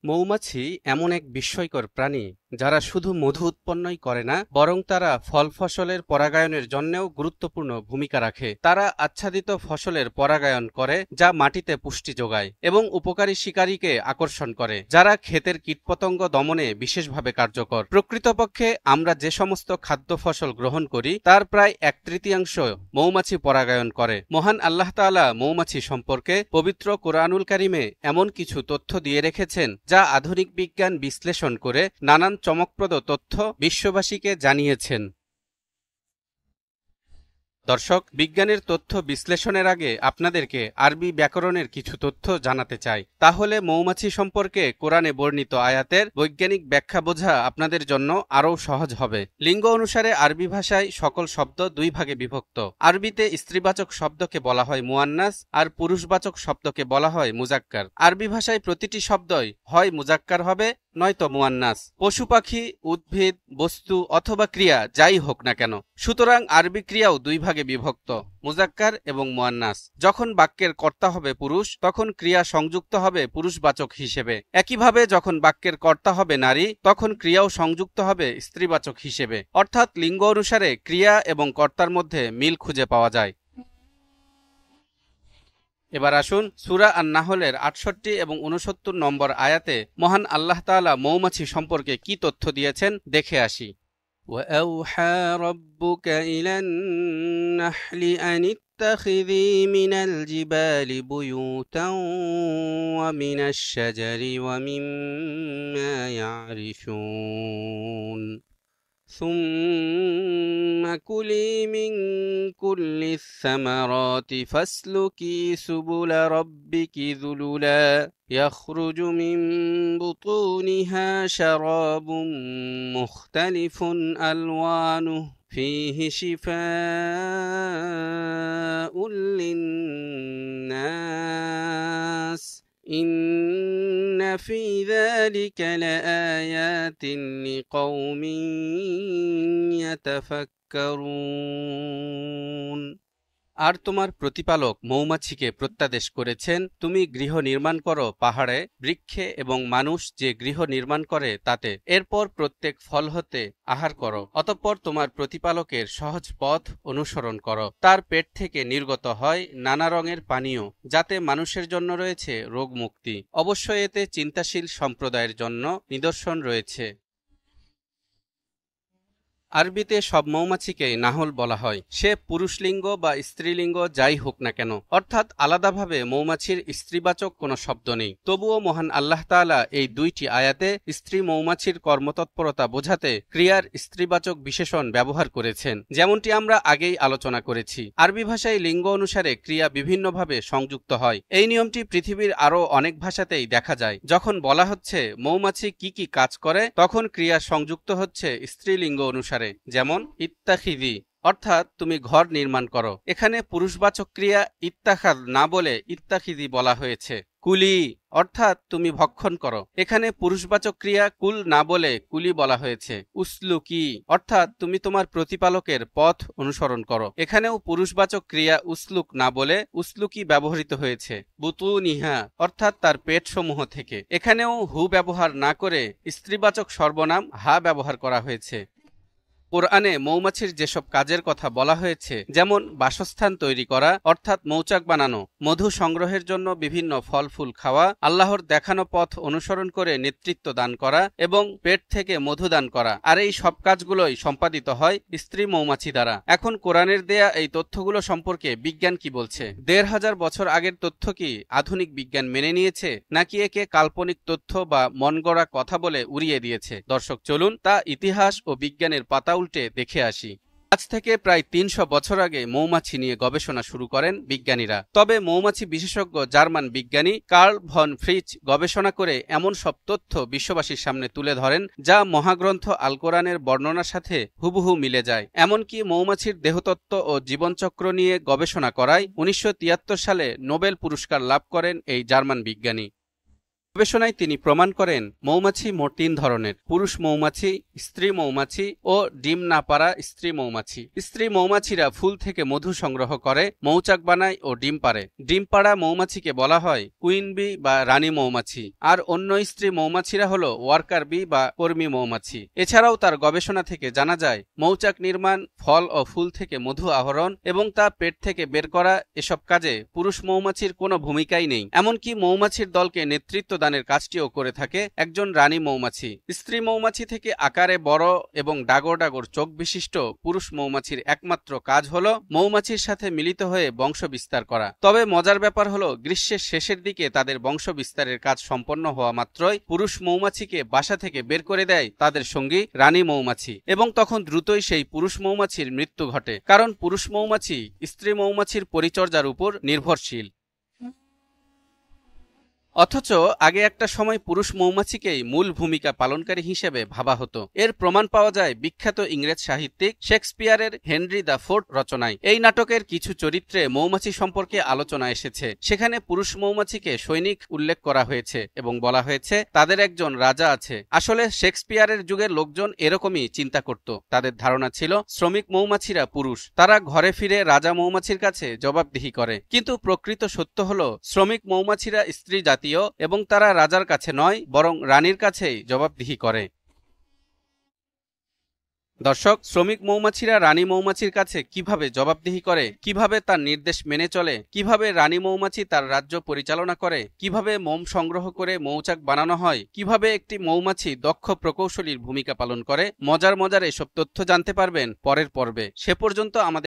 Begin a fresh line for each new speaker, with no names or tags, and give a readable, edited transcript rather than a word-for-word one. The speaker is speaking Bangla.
মৌমাছি এমন এক বিস্ময়কর প্রাণী যারা শুধু মধু উৎপন্নই করে না, বরং তারা ফল ফসলের পরাগায়নের জন্যও গুরুত্বপূর্ণ ভূমিকা রাখে। তারা আচ্ছাদিত ফসলের পরাগায়ন করে, যা মাটিতে পুষ্টি যোগায় এবং উপকারী শিকারীকে আকর্ষণ করে, যারা ক্ষেতের কীটপতঙ্গ দমনে বিশেষভাবে কার্যকর। প্রকৃতপক্ষে আমরা যে সমস্ত খাদ্য ফসল গ্রহণ করি তার প্রায় 1/3 মৌমাছি পরাগায়ন করে। মহান আল্লাহ তাআলা মৌমাছি সম্পর্কে পবিত্র কোরআনুল কারিমে এমন কিছু তথ্য দিয়ে রেখেছেন যা আধুনিক বিজ্ঞান বিশ্লেষণ করে নানান চমকপ্রদ তথ্য বিশ্ববাসীকে জানিয়েছেন। দর্শক, বিজ্ঞানের তথ্য বিশ্লেষণের আগে আপনাদেরকে আরবি ব্যাকরণের কিছু তথ্য জানাতে চাই। তাহলে মৌমাছি সম্পর্কে কোরআনে বর্ণিত আয়াতের বৈজ্ঞানিক ব্যাখ্যা বোঝা আপনাদের জন্য আরও সহজ হবে। লিঙ্গ অনুসারে আরবি ভাষায় সকল শব্দ দুই ভাগে বিভক্ত। আরবিতে স্ত্রীবাচক শব্দকে বলা হয় মুয়ান্নাস আর পুরুষবাচক শব্দকে বলা হয় মুজাক্কার। আরবি ভাষায় প্রতিটি শব্দই হয় মুজাক্কার হবে নয়তো মুয়ান্নাস। পশু পাখি, উদ্ভিদ, বস্তু অথবা ক্রিয়া যাই হোক না কেন, সুতরাং আরবি ক্রিয়াও দুই ভাগে বিভক্ত, মুজাক্কার এবং মুয়ান্নাস। যখন বাক্যের কর্তা হবে পুরুষ, তখন ক্রিয়া সংযুক্ত হবে পুরুষবাচক হিসেবে। একইভাবে যখন বাক্যের কর্তা হবে নারী, তখন ক্রিয়াও সংযুক্ত হবে স্ত্রীবাচক হিসেবে। অর্থাৎ লিঙ্গ অনুসারে ক্রিয়া এবং কর্তার মধ্যে মিল খুঁজে পাওয়া যায়। এবার আসুন সূরা আন-নাহলের ৬৮ এবং ৬৯ নম্বর আয়াতে মহান আল্লাহ তাআলা মৌমাছি সম্পর্কে কি তথ্য দিয়েছেন দেখে আসি। وَأَوْحَى رَبُّكَ إِلَى النَّحْلِ أَنِ اتَّخِذِي مِنَ الْجِبَالِ بُيُوتًا وَمِنَ الشَّجَرِ وَمِمَّا يَعْرِشُونَ ثُمَّ كُلِي مِن كُلِّ الثَّمَرَاتِ فَاسْلُكِي سُبُلَ رَبِّكِ ذُلُلًا يَخْرُجُ مِن بُطُونِهَا شَرَابٌ مُخْتَلِفٌ أَلْوَانُهُ فِيهِ شِفَاءٌ لِّلنَّاسِ إِنَّ فِي ذَلِكَ لَآيَاتٍ لِقَوْمٍ يَتَفَكَّرُونَ। আর তোমার প্রতিপালক মৌমাছিকে প্রত্যাদেশ করেছেন, তুমি গৃহ নির্মাণ করো পাহাড়ে, বৃক্ষে এবং মানুষ যে গৃহ নির্মাণ করে তাতে। এরপর প্রত্যেক ফল হতে আহার করো, অতঃপর তোমার প্রতিপালকের সহজ পথ অনুসরণ করো। তার পেট থেকে নির্গত হয় নানা রঙের পানীয়, যাতে মানুষের জন্য রয়েছে রোগ মুক্তি। অবশ্যই এতে চিন্তাশীল সম্প্রদায়ের জন্য নিদর্শন রয়েছে। আরবিতে সব মৌমাছিকেই নাহল বলা হয়, সে পুরুষলিঙ্গ বা স্ত্রীলিঙ্গ যাই হোক না কেন। অর্থাৎ আলাদাভাবে মৌমাছির স্ত্রীবাচক কোনো শব্দ নেই। তবুও মহান আল্লাহ তাআলা এই দুইটি আয়াতে স্ত্রী মৌমাছির কর্মতৎপরতা বোঝাতে ক্রিয়ার স্ত্রীবাচক বিশেষণ ব্যবহার করেছেন, যেমনটি আমরা আগেই আলোচনা করেছি। আরবি ভাষায় লিঙ্গ অনুসারে ক্রিয়া বিভিন্নভাবে সংযুক্ত হয়। এই নিয়মটি পৃথিবীর আরও অনেক ভাষাতেই দেখা যায়। যখন বলা হচ্ছে মৌমাছি কি কি কাজ করে, তখন ক্রিয়া সংযুক্ত হচ্ছে স্ত্রীলিঙ্গ অনুসারে। যেমন ইত্তাখিযি, অর্থাৎ তুমি ঘর নির্মাণ করো। এখানে পুরুষবাচক ক্রিয়া ইত্তাখায না বলে ইত্তাখিযি বলা হয়েছে। কুলি, অর্থাৎ তুমি ভক্ষণ করো। এখানে পুরুষবাচক ক্রিয়া কুল না বলে কুলি বলা হয়েছে। উসলুকি, অর্থাৎ তুমি তোমার প্রতিপালকের পথ অনুসরণ করো। এখানেও পুরুষবাচক ক্রিয়া উসলুক না বলে উসলুকি ব্যবহৃত হয়েছে। বুতুনিহা, অর্থাৎ তার পেটসমূহ থেকে। এখানেও হু ব্যবহার না করে স্ত্রীবাচক সর্বনাম হা ব্যবহার করা হয়েছে। কোরআনে মৌমাছির যেসব কাজের কথা বলা হয়েছে, যেমন বাসস্থান তৈরি করা অর্থাৎ মৌচাক বানানো, মধু সংগ্রহের জন্য বিভিন্ন ফল ফুল খাওয়া, আল্লাহর দেখানো পথ অনুসরণ করে নেতৃত্ব দান করা এবং পেট থেকে মধু দান করা, আর এই সব কাজগুলোই সম্পাদিত হয় স্ত্রী মৌমাছি দ্বারা। এখন কোরআনের দেয়া এই তথ্যগুলো সম্পর্কে বিজ্ঞান কি বলছে? ১৫০০ বছর আগের তথ্য কি আধুনিক বিজ্ঞান মেনে নিয়েছে, নাকি একে কাল্পনিক তথ্য বা মনগড়া কথা বলে উড়িয়ে দিয়েছে? দর্শক, চলুন তা ইতিহাস ও বিজ্ঞানের পাতা উল্টে দেখে আসি। আজ থেকে প্রায় ৩০০ বছর আগে মৌমাছি নিয়ে গবেষণা শুরু করেন বিজ্ঞানীরা। তবে মৌমাছি বিশেষজ্ঞ জার্মান বিজ্ঞানী কার্ল ভন ফ্রিচ গবেষণা করে এমন সব তথ্য বিশ্ববাসীর সামনে তুলে ধরেন যা মহাগ্রন্থ আল কোরআনের বর্ণনার সাথে হুবহু মিলে যায়। এমনকি মৌমাছির দেহতত্ত্ব ও জীবনচক্র নিয়ে গবেষণা করায় ১৯৭৩ সালে নোবেল পুরস্কার লাভ করেন এই জার্মান বিজ্ঞানী। গবেষণায় তিনি প্রমাণ করেন মৌমাছি মোট 3 ধরনের: পুরুষ মৌমাছি, স্ত্রী মৌমাছি ও ডিম না পাড়া স্ত্রী মৌমাছি। স্ত্রী মৌমাছিরা ফুল থেকে মধু সংগ্রহ করে, মৌচাক বানায় ও ডিম পাড়ে। ডিম পাড়া মৌমাছিকে বলা হয় কুইন বি বা রানী মৌমাছি, আর অন্য স্ত্রী মৌমাছিরা হলো ওয়ার্কার বি বা কর্মী মৌমাছি। এছাড়াও তার গবেষণা থেকে জানা যায় মৌচাক নির্মাণ, ফল ও ফুল থেকে মধু আহরণ এবং তা পেট থেকে বের করা, এসব কাজে পুরুষ মৌমাছির কোনো ভূমিকাই নেই। এমনকি মৌমাছির দলকে নেতৃত্ব দানের কাজটিও করে থাকে একজন রানী মৌমাছি। স্ত্রী মৌমাছি থেকে আকারে বড় এবং ডাগর ডাগর চোখ বিশিষ্ট পুরুষ মৌমাছির একমাত্র কাজ হলো মৌমাছির সাথে মিলিত হয়ে বংশ বিস্তার করা। তবে মজার ব্যাপার হলো গ্রীষ্মের শেষের দিকে তাদের বংশ বিস্তারের কাজ সম্পন্ন হওয়া মাত্রই পুরুষ মৌমাছিকে বাসা থেকে বের করে দেয় তাদের সঙ্গী রানী মৌমাছি, এবং তখন দ্রুতই সেই পুরুষ মৌমাছির মৃত্যু ঘটে, কারণ পুরুষ মৌমাছি স্ত্রী মৌমাছির পরিচর্যার উপর নির্ভরশীল। অথচ আগে একটা সময় পুরুষ মৌমাছিকেই মূল ভূমিকা পালনকারী হিসেবে ভাবা হতো। এর প্রমাণ পাওয়া যায় বিখ্যাত ইংরেজ সাহিত্যিক শেক্সপিয়ারের হেনরি দ্য ফোর্থ রচনায়। এই নাটকের কিছু চরিত্রে মৌমাছি সম্পর্কে আলোচনা এসেছে। সেখানে পুরুষ মৌমাছিকে সৈনিক উল্লেখ করা হয়েছে এবং বলা হয়েছে তাদের একজন রাজা আছে। আসলে শেক্সপিয়ারের যুগের লোকজন এরকমই চিন্তা করত। তাদের ধারণা ছিল শ্রমিক মৌমাছিরা পুরুষ, তারা ঘরে ফিরে রাজা মৌমাছির কাছে জবাবদিহি করে। কিন্তু প্রকৃত সত্য হলো শ্রমিক মৌমাছিরা স্ত্রী জাতি এবং তারা রাজার কাছে নয়, বরং রানীর কাছেই জবাবদিহি করে। দর্শক, শ্রমিক মৌমাছিরা রানী মৌমাছির কাছে কিভাবে জবাবদিহি করে, কিভাবে তার নির্দেশ মেনে চলে, কিভাবে রানী মৌমাছি তার রাজ্য পরিচালনা করে, কিভাবে মোম সংগ্রহ করে মৌচাক বানানো হয়, কিভাবে একটি মৌমাছি দক্ষ প্রকৌশলীর ভূমিকা পালন করে, মজার এসব তথ্য জানতে পারবেন পরের পর্বে। সে পর্যন্ত আমাদের